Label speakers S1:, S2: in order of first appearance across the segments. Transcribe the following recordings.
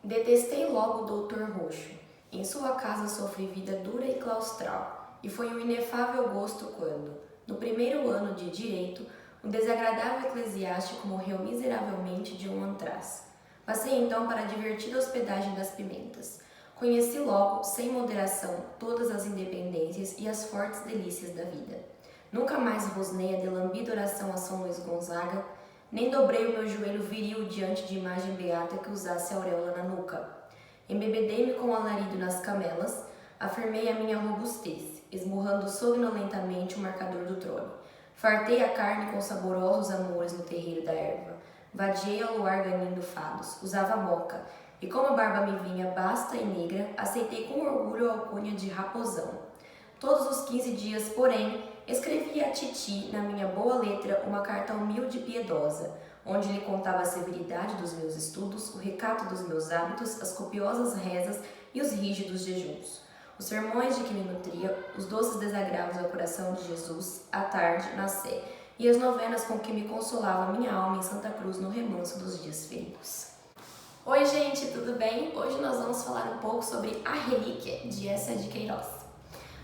S1: Detestei logo o doutor Roxo. Em sua casa sofri vida dura e claustral, e foi um inefável gosto quando, no primeiro ano de direito, um desagradável eclesiástico morreu miseravelmente de um antraz. Passei então para a divertida hospedagem das Pimentas. Conheci logo, sem moderação, todas as independências e as fortes delícias da vida. Nunca mais rosnei a delambida oração a São Luís Gonzaga, nem dobrei o meu joelho viril diante de imagem beata que usasse auréola na nuca. Embebedei-me com alarido nas camelas, afirmei a minha robustez, esmurrando sognolentamente o marcador do trono. Fartei a carne com saborosos amores no terreiro da erva. Vadiei ao luar ganindo fados, usava moca, e como a barba me vinha basta e negra, aceitei com orgulho a alcunha de raposão. Todos os 15 dias, porém, escrevi a Titi, na minha boa letra, uma carta humilde e piedosa, onde lhe contava a severidade dos meus estudos, o recato dos meus hábitos, as copiosas rezas e os rígidos jejuns, os sermões de que me nutria, os doces desagravos ao coração de Jesus, à tarde, na sé, e as novenas com que me consolava minha alma em Santa Cruz no remanso dos dias feridos. Oi gente, tudo bem? Hoje nós vamos falar um pouco sobre A Relíquia, de Eça de Queiroz.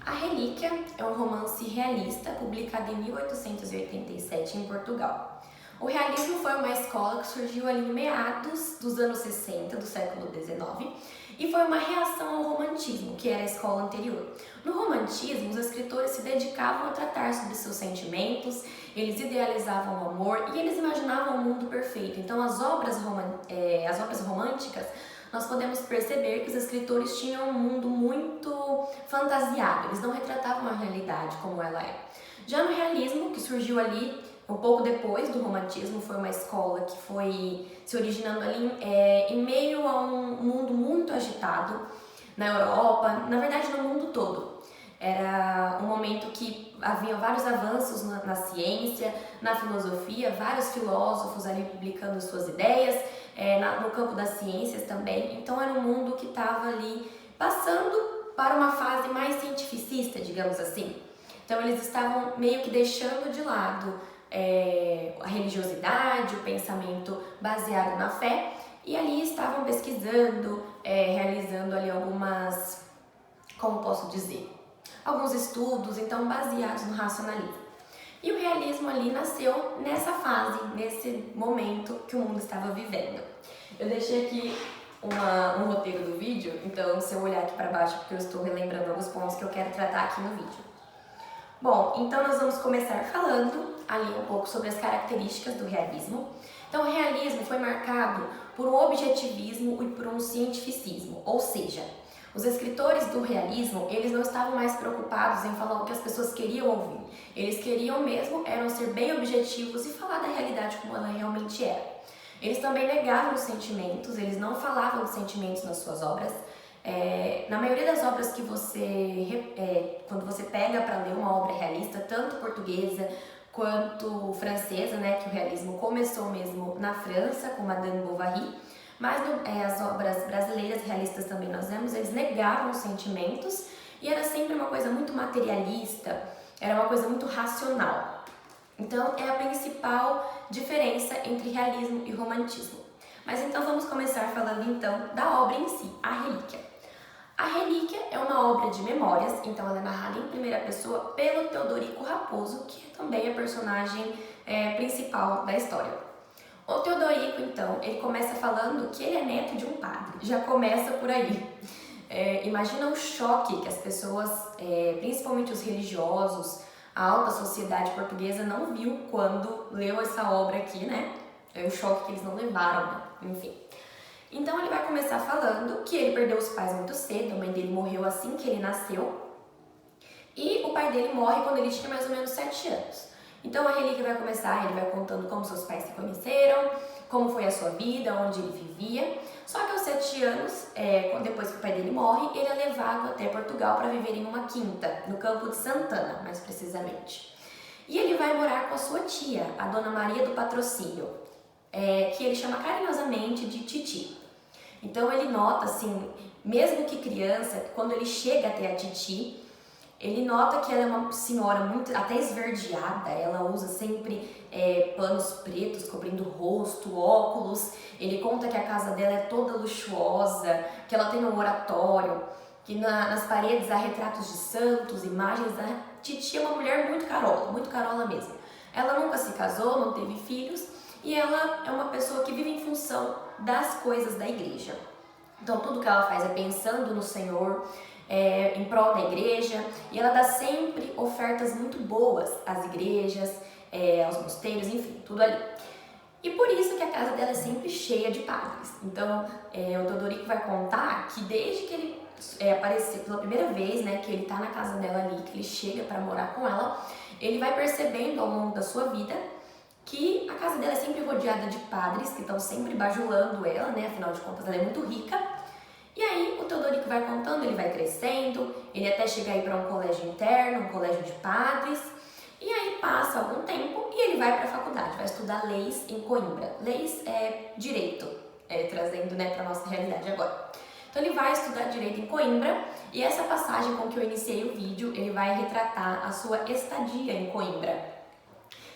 S1: A Relíquia é um romance realista publicado em 1887 em Portugal. O realismo foi uma escola que surgiu ali em meados dos anos 60 do século XIX e foi uma reação ao romantismo, que era a escola anterior. No romantismo, os escritores se dedicavam a tratar sobre seus sentimentos, eles idealizavam o amor e eles imaginavam um mundo perfeito. Então, as obras românticas, nós podemos perceber que os escritores tinham um mundo muito fantasiado, eles não retratavam a realidade como ela é. Já no realismo, que surgiu ali um pouco depois do romantismo, foi uma escola que foi se originando ali em meio a um mundo muito agitado na Europa, na verdade no mundo todo. Era um momento que havia vários avanços na ciência, na filosofia, vários filósofos ali publicando suas ideias, no campo das ciências também. Então era um mundo que estava ali passando para uma fase mais cientificista, digamos assim. Então eles estavam meio que deixando de lado a religiosidade, o pensamento baseado na fé, e ali estavam pesquisando, realizando ali algumas, como posso dizer, alguns estudos, então baseados no racionalismo. E o realismo ali nasceu nessa fase, nesse momento que o mundo estava vivendo. Eu deixei aqui um roteiro do vídeo, então se eu olhar aqui para baixo, porque eu estou relembrando alguns pontos que eu quero tratar aqui no vídeo. Bom, então nós vamos começar falando ali um pouco sobre as características do realismo. Então o realismo foi marcado por um objetivismo e por um cientificismo, ou seja, os escritores do realismo, eles não estavam mais preocupados em falar o que as pessoas queriam ouvir. Eles queriam mesmo ser bem objetivos e falar da realidade como ela realmente era. Eles também negavam os sentimentos, eles não falavam de sentimentos nas suas obras. Na maioria das obras que quando você pega para ler uma obra realista, tanto portuguesa quanto francesa, né, que o realismo começou mesmo na França, com Madame Bovary, mas as obras brasileiras realistas também nós vemos, eles negavam os sentimentos e era sempre uma coisa muito materialista, era uma coisa muito racional. Então é a principal diferença entre realismo e romantismo. Mas então vamos começar falando então da obra em si, A Relíquia. A Relíquia é uma obra de memórias, então ela é narrada em primeira pessoa pelo Teodorico Raposo, que é também a personagem principal da história. O Teodorico, então, ele começa falando que ele é neto de um padre, já começa por aí. Imagina o choque que as pessoas, principalmente os religiosos, a alta sociedade portuguesa não viu quando leu essa obra aqui, né? É o choque que eles não levaram, né? Enfim. Então ele vai começar falando que ele perdeu os pais muito cedo, a mãe dele morreu assim que ele nasceu, e o pai dele morre quando ele tinha mais ou menos 7 anos. Então a Relíquia vai começar, ele vai contando como seus pais se conheceram, como foi a sua vida, onde ele vivia. Só que aos 7 anos, depois que o pai dele morre, ele é levado até Portugal para viver em uma quinta, no campo de Santana, mais precisamente. E ele vai morar com a sua tia, a Dona Maria do Patrocínio, que ele chama carinhosamente de Titi. Então ele nota, assim, mesmo que criança, quando ele chega até a Titi, Ele nota que ela é uma senhora muito até esverdeada, ela usa sempre panos pretos cobrindo o rosto, óculos. Ele conta que a casa dela é toda luxuosa, que ela tem um oratório, que nas paredes há retratos de santos, imagens. A Titi é uma mulher muito carola mesmo. Ela nunca se casou, não teve filhos e ela é uma pessoa que vive em função das coisas da igreja. Então tudo que ela faz é pensando no Senhor, em prol da igreja, e ela dá sempre ofertas muito boas às igrejas, aos mosteiros, enfim, tudo ali. E por isso que a casa dela é sempre cheia de padres. Então o Teodorico vai contar que desde que ele apareceu pela primeira vez, né, que ele tá na casa dela ali, que ele chega para morar com ela, ele vai percebendo ao longo da sua vida que a casa dela é sempre rodeada de padres que estão sempre bajulando ela, né? Afinal de contas, ela é muito rica. E aí o Teodorico vai contando, ele vai crescendo, ele até chega aí para um colégio interno, um colégio de padres. E aí passa algum tempo e ele vai para a faculdade, vai estudar leis em Coimbra. Leis é direito, trazendo, né, para nossa realidade agora. Então ele vai estudar direito em Coimbra e essa passagem com que eu iniciei o vídeo, ele vai retratar a sua estadia em Coimbra.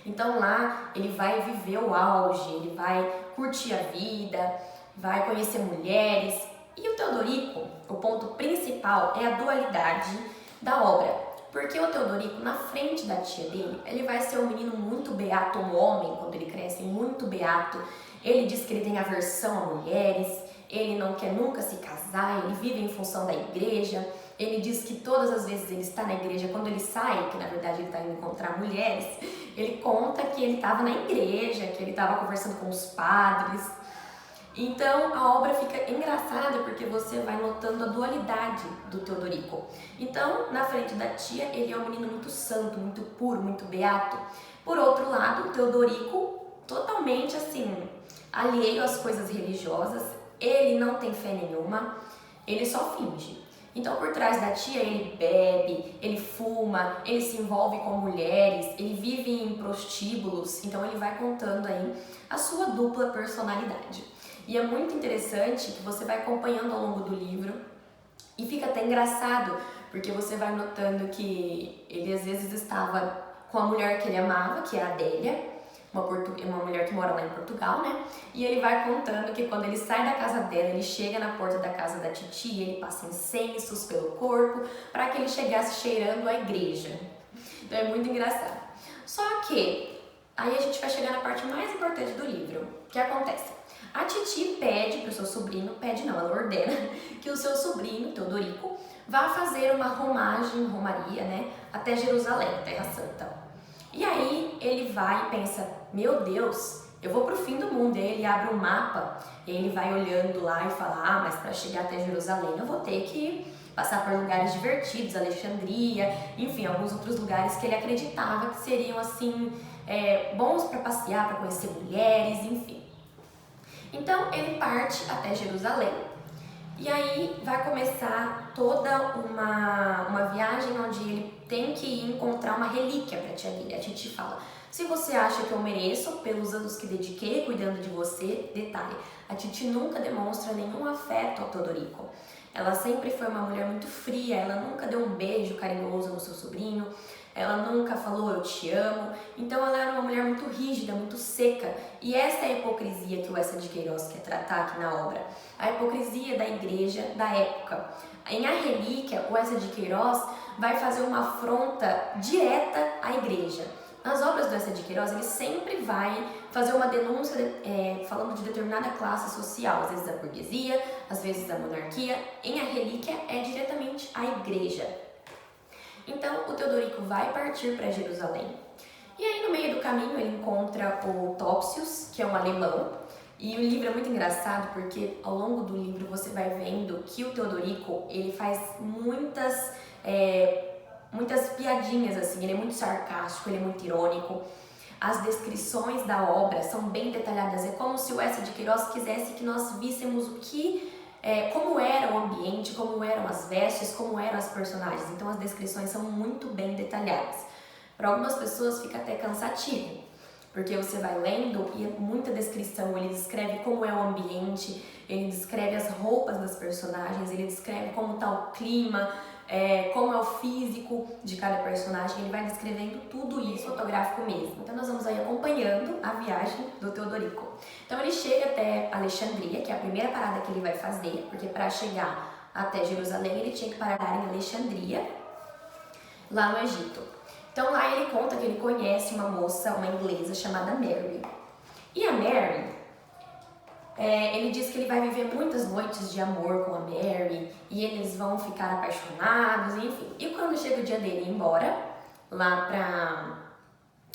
S1: Então lá ele vai viver o auge, ele vai curtir a vida, vai conhecer mulheres. E o Teodorico, o ponto principal é a dualidade da obra. Porque o Teodorico, na frente da tia dele, ele vai ser um menino muito beato, um homem, quando ele cresce, muito beato. Ele diz que ele tem aversão a mulheres, ele não quer nunca se casar, ele vive em função da igreja. Ele diz que todas as vezes ele está na igreja, quando ele sai, que na verdade ele está indo encontrar mulheres, ele conta que ele estava na igreja, que ele estava conversando com os padres. Então a obra fica engraçada porque você vai notando a dualidade do Teodorico. Então, na frente da tia, ele é um menino muito santo, muito puro, muito beato. Por outro lado, o Teodorico, totalmente assim, alheio às coisas religiosas, ele não tem fé nenhuma, ele só finge. Então, por trás da tia, ele bebe, ele fuma, ele se envolve com mulheres, ele vive em prostíbulos. Então, ele vai contando aí a sua dupla personalidade. E é muito interessante que você vai acompanhando ao longo do livro e fica até engraçado, porque você vai notando que ele às vezes estava com a mulher que ele amava, que é a Adélia, uma mulher que mora lá em Portugal, né? E ele vai contando que quando ele sai da casa dela, ele chega na porta da casa da Titi, ele passa incensos pelo corpo para que ele chegasse cheirando a igreja. Então é muito engraçado. Só que aí a gente vai chegar na parte mais importante do livro. O que acontece? A Titi pede para o seu sobrinho, ela ordena que o seu sobrinho, Teodorico, vá fazer uma romaria, né, até Jerusalém, Terra Santa. E aí ele vai e pensa, meu Deus, eu vou pro fim do mundo. E aí ele abre um mapa, ele vai olhando lá e fala, mas para chegar até Jerusalém eu vou ter que passar por lugares divertidos, Alexandria, enfim, alguns outros lugares que ele acreditava que seriam assim, bons para passear, para conhecer mulheres, enfim. Então ele parte até Jerusalém e aí vai começar toda uma viagem onde ele tem que ir encontrar uma relíquia para a tia dele. A Titi fala, se você acha que eu mereço pelos anos que dediquei cuidando de você, detalhe, a Titi nunca demonstra nenhum afeto ao Teodorico. Ela sempre foi uma mulher muito fria, ela nunca deu um beijo carinhoso no seu sobrinho, ela nunca falou eu te amo, então ela era uma mulher muito rígida, muito seca. E essa é a hipocrisia que o Eça de Queiroz quer tratar aqui na obra, a hipocrisia da igreja da época. Em A Relíquia, o Eça de Queiroz vai fazer uma afronta direta à igreja. Nas obras do Eça de Queiroz, ele sempre vai fazer uma denúncia falando de determinada classe social, às vezes a burguesia, às vezes a monarquia. Em A Relíquia é diretamente a igreja. Então o Teodorico vai partir para Jerusalém. E aí no meio do caminho ele encontra o Topsius, que é um alemão. E o livro é muito engraçado porque ao longo do livro você vai vendo que o Teodorico ele faz muitas piadinhas assim, ele é muito sarcástico, ele é muito irônico. As descrições da obra são bem detalhadas, é como se o Eça de Queiroz quisesse que nós víssemos como era o ambiente, como eram as vestes, como eram as personagens. Então as descrições são muito bem detalhadas. Para algumas pessoas fica até cansativo, porque você vai lendo e é muita descrição, ele descreve como é o ambiente, ele descreve as roupas das personagens, ele descreve como está o clima, como é o físico de cada personagem, ele vai descrevendo tudo isso, fotográfico mesmo. Então nós vamos aí acompanhando a viagem do Teodorico. Então ele chega até Alexandria, que é a primeira parada que ele vai fazer, porque para chegar até Jerusalém ele tinha que parar em Alexandria, lá no Egito. Então lá ele conta que ele conhece uma moça, uma inglesa chamada Mary. E a Mary, ele diz que ele vai viver muitas noites de amor com a Mary e eles vão ficar apaixonados, enfim. E quando chega o dia dele ir embora, lá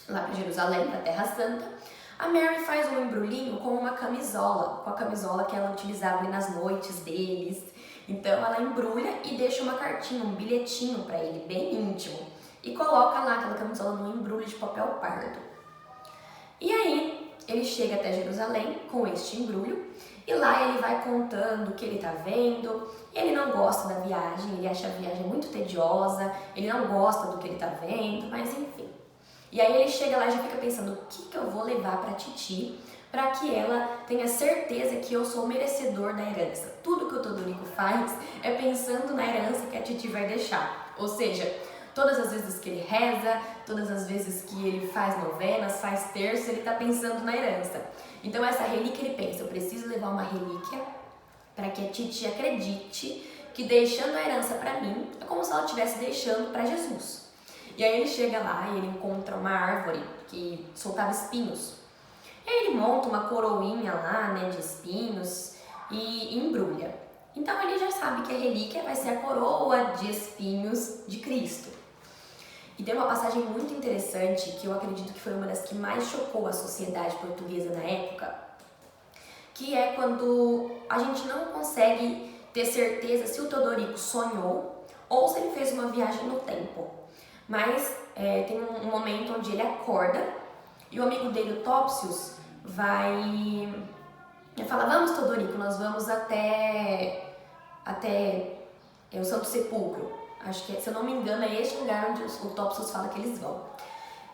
S1: pra Jerusalém, pra Terra Santa, a Mary faz um embrulhinho com uma camisola, com a camisola que ela utilizava ali nas noites deles. Então ela embrulha e deixa uma cartinha, um bilhetinho pra ele, bem íntimo. E coloca lá aquela camisola num embrulho de papel pardo. E aí, ele chega até Jerusalém com este embrulho e lá ele vai contando o que ele tá vendo. Ele não gosta da viagem, ele acha a viagem muito tediosa, ele não gosta do que ele tá vendo, mas enfim. E aí ele chega lá e já fica pensando, o que eu vou levar pra Titi para que ela tenha certeza que eu sou merecedor da herança. Tudo que o Teodorico faz é pensando na herança que a Titi vai deixar. Ou seja, todas as vezes que ele reza, todas as vezes que ele faz novenas, faz terço, ele está pensando na herança. Então essa relíquia ele pensa, eu preciso levar uma relíquia para que a Titi acredite que deixando a herança para mim é como se ela estivesse deixando para Jesus. E aí ele chega lá e ele encontra uma árvore que soltava espinhos. E aí ele monta uma coroinha lá, né, de espinhos e embrulha. Então ele já sabe que a relíquia vai ser a coroa de espinhos de Cristo. E tem uma passagem muito interessante que eu acredito que foi uma das que mais chocou a sociedade portuguesa na época, que é quando a gente não consegue ter certeza se o Teodorico sonhou ou se ele fez uma viagem no tempo. Mas tem um momento onde ele acorda e o amigo dele, o Topsius, vai falar, vamos Teodorico, nós vamos até o Santo Sepulcro. Acho que, se eu não me engano, é este lugar onde o Topsius fala que eles vão.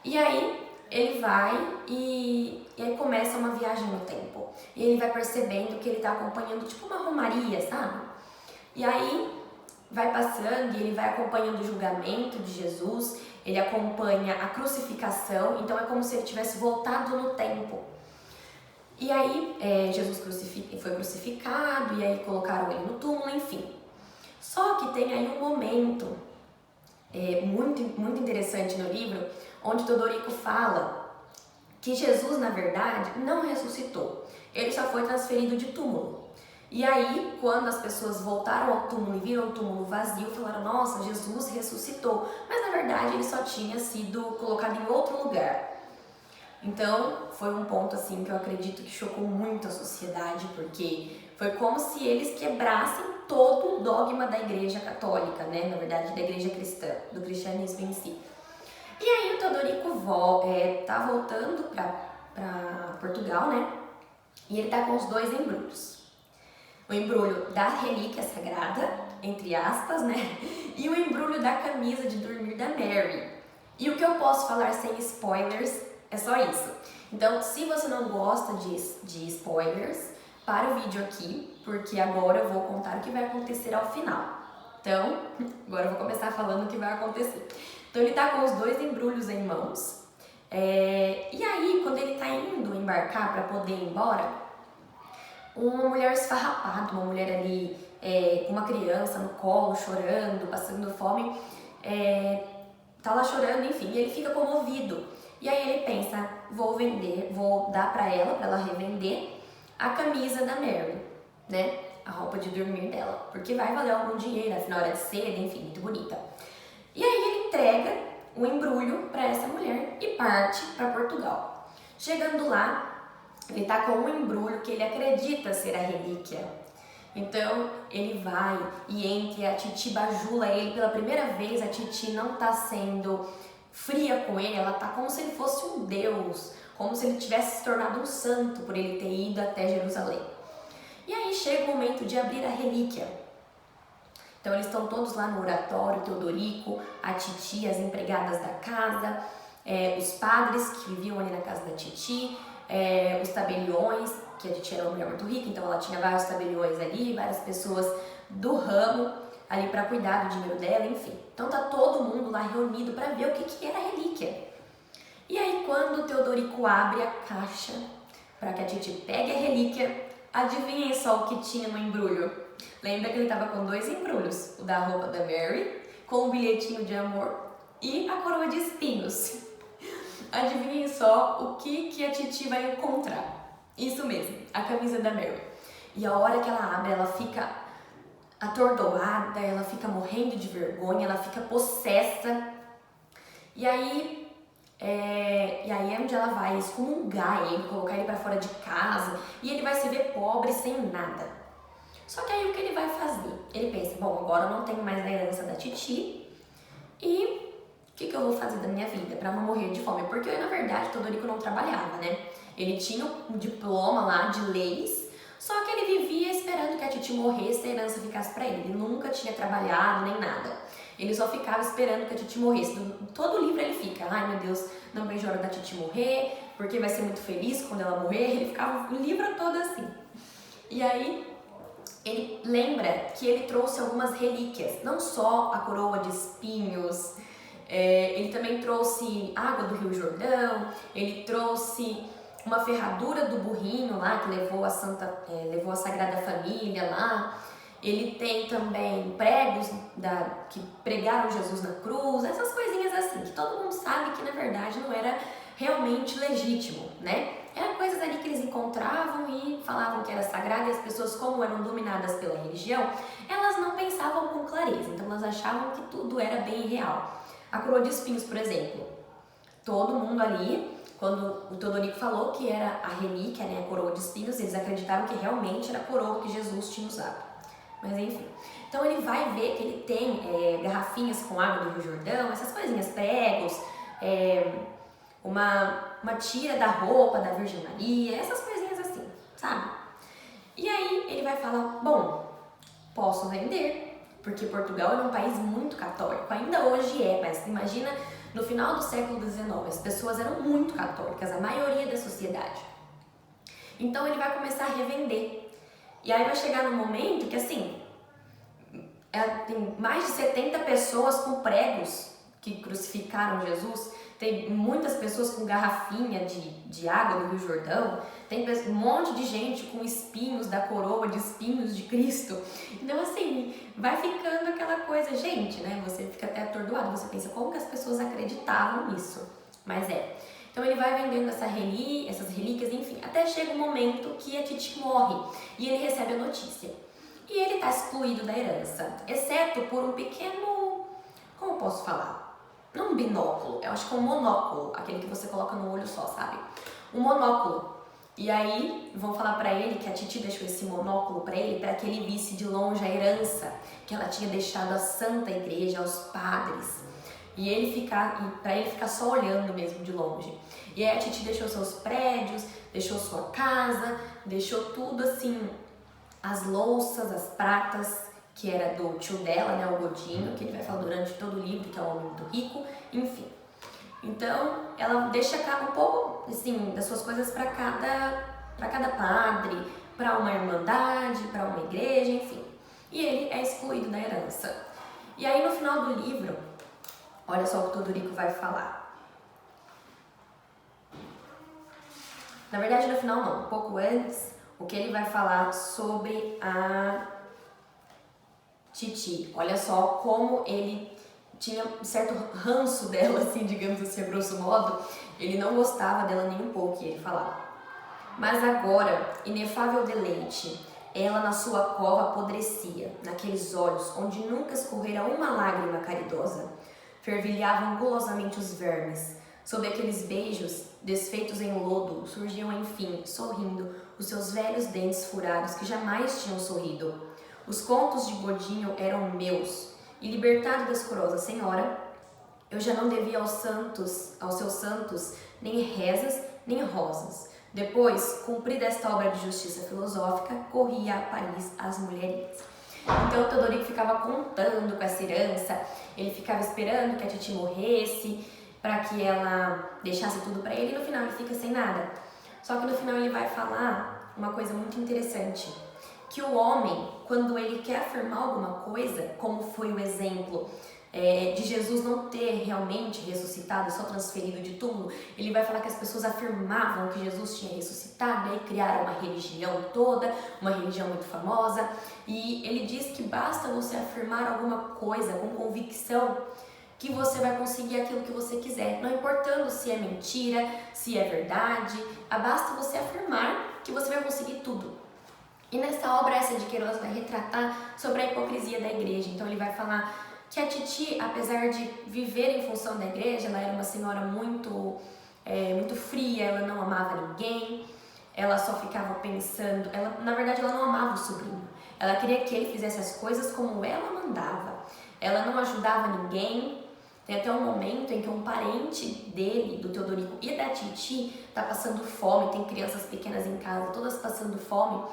S1: E aí ele vai e aí começa uma viagem no tempo. E ele vai percebendo que ele está acompanhando tipo uma romaria, sabe? E aí vai passando e ele vai acompanhando o julgamento de Jesus, ele acompanha a crucificação, então é como se ele tivesse voltado no tempo. E aí Jesus foi crucificado e aí colocaram ele no túmulo, enfim. Só que tem aí um momento muito, muito interessante no livro, onde Teodorico fala que Jesus, na verdade, não ressuscitou. Ele só foi transferido de túmulo. E aí, quando as pessoas voltaram ao túmulo e viram o túmulo vazio, falaram, nossa, Jesus ressuscitou. Mas, na verdade, ele só tinha sido colocado em outro lugar. Então, foi um ponto assim que eu acredito que chocou muito a sociedade, porque foi como se eles quebrassem todo o dogma da Igreja Católica, né? Na verdade, da Igreja Cristã, do cristianismo em si. E aí o Teodorico tá voltando para Portugal, né? E ele tá com os dois embrulhos. O embrulho da relíquia sagrada, entre aspas, né? E o embrulho da camisa de dormir da Mary. E o que eu posso falar sem spoilers é só isso. Então, se você não gosta de spoilers, para o vídeo aqui, porque agora eu vou contar o que vai acontecer ao final. Então, agora eu vou começar falando o que vai acontecer. Então, ele tá com os dois embrulhos em mãos. E aí, quando ele tá indo embarcar para poder ir embora, uma mulher esfarrapada, uma mulher ali com uma criança no colo, chorando, passando fome, tá lá chorando, enfim, e ele fica comovido. E aí ele pensa, vou dar para ela revender a camisa da Mary, né? A roupa de dormir dela, porque vai valer algum dinheiro, afinal era de seda, enfim, muito bonita. E aí ele entrega o embrulho para essa mulher e parte para Portugal. Chegando lá, ele tá com um embrulho que ele acredita ser a relíquia. Então ele vai e entra e a Titi bajula ele pela primeira vez. A Titi não tá sendo fria com ele, ela tá como se ele fosse um deus, como se ele tivesse se tornado um santo por ele ter ido até Jerusalém. E aí chega o momento de abrir a relíquia. Então eles estão todos lá no oratório, Teodorico, a Titi, as empregadas da casa, os padres que viviam ali na casa da Titi, os tabeliões, que a Titi era uma mulher muito rica, então ela tinha vários tabeliões ali, várias pessoas do ramo ali para cuidar do dinheiro dela, enfim. Então tá todo mundo lá reunido para ver o que era a relíquia. E aí quando o Teodorico abre a caixa para que a Titi pegue a relíquia, adivinhem só o que tinha no embrulho. Lembra que ele estava com 2 embrulhos, o da roupa da Mary, com um bilhetinho de amor, e a coroa de espinhos. Adivinhem só o que a Titi vai encontrar. Isso mesmo, a camisa da Mary. E a hora que ela abre, ela fica atordoada, ela fica morrendo de vergonha, ela fica possessa. E aí é onde ela vai excomungar ele, colocar ele pra fora de casa, e ele vai se ver pobre, sem nada. Só que aí o que ele vai fazer? Ele pensa, bom, agora eu não tenho mais a herança da Titi, e o que eu vou fazer da minha vida pra não morrer de fome? Porque, na verdade, Teodorico não trabalhava, né? Ele tinha um diploma lá de leis, só que ele vivia esperando que a Titi morresse e a herança ficasse pra ele. Ele nunca tinha trabalhado, nem nada. Ele só ficava esperando que a Titi morresse. Todo livro ele fica, ai meu Deus, não vejo a hora da Titi morrer, porque vai ser muito feliz quando ela morrer. Ele ficava o livro todo assim. E aí, ele lembra que ele trouxe algumas relíquias, não só a coroa de espinhos, ele também trouxe água do Rio Jordão, ele trouxe uma ferradura do burrinho lá que levou a Sagrada Família lá. Ele tem também pregos que pregaram Jesus na cruz, essas coisinhas assim, que todo mundo sabe que na verdade não era realmente legítimo, né? Eram coisas ali que eles encontravam e falavam que era sagrado, e as pessoas, como eram dominadas pela religião, elas não pensavam com clareza, então elas achavam que tudo era bem real. A coroa de espinhos, por exemplo, todo mundo ali, quando o Teodorico falou que era a relíquia, né, a coroa de espinhos, eles acreditaram que realmente era a coroa que Jesus tinha usado. Mas enfim, então ele vai ver que ele tem garrafinhas com água do Rio Jordão, essas coisinhas, pregos, uma tira da roupa da Virgem Maria, essas coisinhas assim, sabe? E aí ele vai falar, bom, posso vender, porque Portugal é um país muito católico, ainda hoje mas imagina no final do século XIX, as pessoas eram muito católicas, a maioria da sociedade. Então ele vai começar a revender. E aí vai chegar num momento que assim, tem mais de 70 pessoas com pregos que crucificaram Jesus, tem muitas pessoas com garrafinha de água do Rio Jordão, tem um monte de gente com espinhos da coroa de espinhos de Cristo. Então assim, vai ficando aquela coisa, gente, né? Você fica até atordoado, você pensa, como que as pessoas acreditavam nisso? Mas Então ele vai vendendo essas relíquias, enfim, até chega um momento que a Titi morre e ele recebe a notícia. E ele está excluído da herança, exceto por um pequeno, como eu posso falar? Não um binóculo, eu acho que é um monóculo, aquele que você coloca no olho só, sabe? Um monóculo. E aí vão falar pra ele que a Titi deixou esse monóculo pra ele para que ele visse de longe a herança que ela tinha deixado à Santa Igreja, aos padres. E para ele ficar só olhando mesmo de longe. E aí a Titi deixou seus prédios, deixou sua casa, deixou tudo assim, as louças, as pratas, que era do tio dela, né, o Godinho, que ele vai falar durante todo o livro, que é um homem muito rico, enfim. Então, ela deixa um pouco, assim, das suas coisas para cada padre, para uma irmandade, para uma igreja, enfim. E ele é excluído da herança. E aí, no final do livro, olha só o que o Teodorico vai falar. Na verdade, no final não, um pouco antes, o que ele vai falar sobre a Titi. Olha só como ele tinha um certo ranço dela, assim, digamos assim, a grosso modo. Ele não gostava dela nem um pouco, e ele falava. Mas agora, inefável deleite, ela na sua cova apodrecia, naqueles olhos onde nunca escorrera uma lágrima caridosa. Fervilhavam gulosamente os vermes. Sob aqueles beijos, desfeitos em lodo, surgiam enfim, sorrindo, os seus velhos dentes furados que jamais tinham sorrido. Os contos de Godinho eram meus, e libertado da escorosa senhora, eu já não devia aos seus santos, nem rezas, nem rosas. Depois, cumprida esta obra de justiça filosófica, corria a Paris às mulherinhas. Então o Teodorico ficava contando com essa herança, ele ficava esperando que a Titi morresse, para que ela deixasse tudo para ele, e no final ele fica sem nada. Só que no final ele vai falar uma coisa muito interessante, que o homem, quando ele quer afirmar alguma coisa, como foi o exemplo de Jesus não ter realmente ressuscitado, só transferido de túmulo, ele vai falar que as pessoas afirmavam que Jesus tinha ressuscitado, e criaram uma religião toda, uma religião muito famosa, e ele diz que basta você afirmar alguma coisa com convicção que você vai conseguir aquilo que você quiser, não importando se é mentira, se é verdade, basta você afirmar que você vai conseguir tudo. E nessa obra, essa de Queiroz vai retratar sobre a hipocrisia da igreja. Então ele vai falar que a Titi, apesar de viver em função da igreja, ela era uma senhora muito fria, ela não amava ninguém, ela só ficava pensando, na verdade ela não amava o sobrinho, ela queria que ele fizesse as coisas como ela mandava, ela não ajudava ninguém. Tem até um momento em que um parente dele, do Teodorico e da Titi, tá passando fome, tem crianças pequenas em casa, todas passando fome,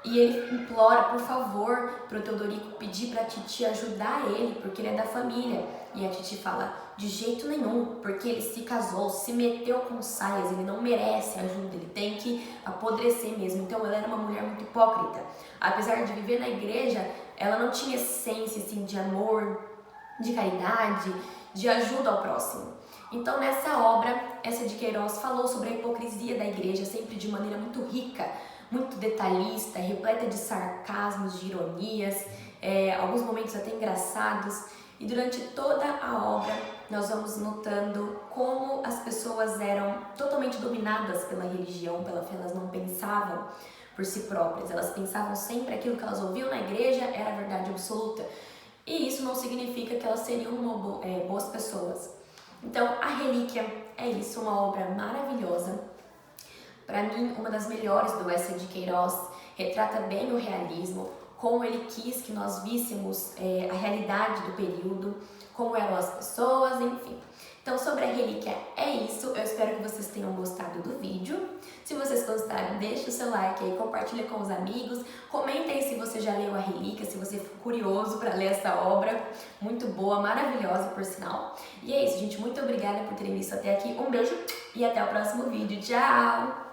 S1: e ele implora, por favor, pro Teodorico pedir pra Titi ajudar ele, porque ele é da família. E a Titi fala, de jeito nenhum, porque ele se casou, se meteu com saias, ele não merece ajuda, ele tem que apodrecer mesmo. Então ela era uma mulher muito hipócrita. Apesar de viver na igreja, ela não tinha essência assim, de amor, de caridade, de ajuda ao próximo. Então nessa obra, essa de Queiroz falou sobre a hipocrisia da igreja, sempre de maneira muito rica, muito detalhista, repleta de sarcasmos, de ironias, alguns momentos até engraçados. E durante toda a obra nós vamos notando como as pessoas eram totalmente dominadas pela religião, pela fé, elas não pensavam por si próprias, elas pensavam sempre aquilo que elas ouviam na igreja era a verdade absoluta. E isso não significa que elas seriam boas pessoas. Então, A Relíquia é isso, uma obra maravilhosa. Para mim, uma das melhores do Eça de Queiroz, retrata bem o realismo, como ele quis que nós víssemos a realidade do período, como eram as pessoas, enfim. Então, sobre A Relíquia é isso, eu espero que vocês tenham gostado do vídeo. Se vocês gostaram, deixe o seu like aí, compartilha com os amigos, comentem se você já leu A Relíquia, se você ficou curioso para ler essa obra, muito boa, maravilhosa por sinal. E é isso, gente, muito obrigada por terem visto até aqui, um beijo e até o próximo vídeo, tchau!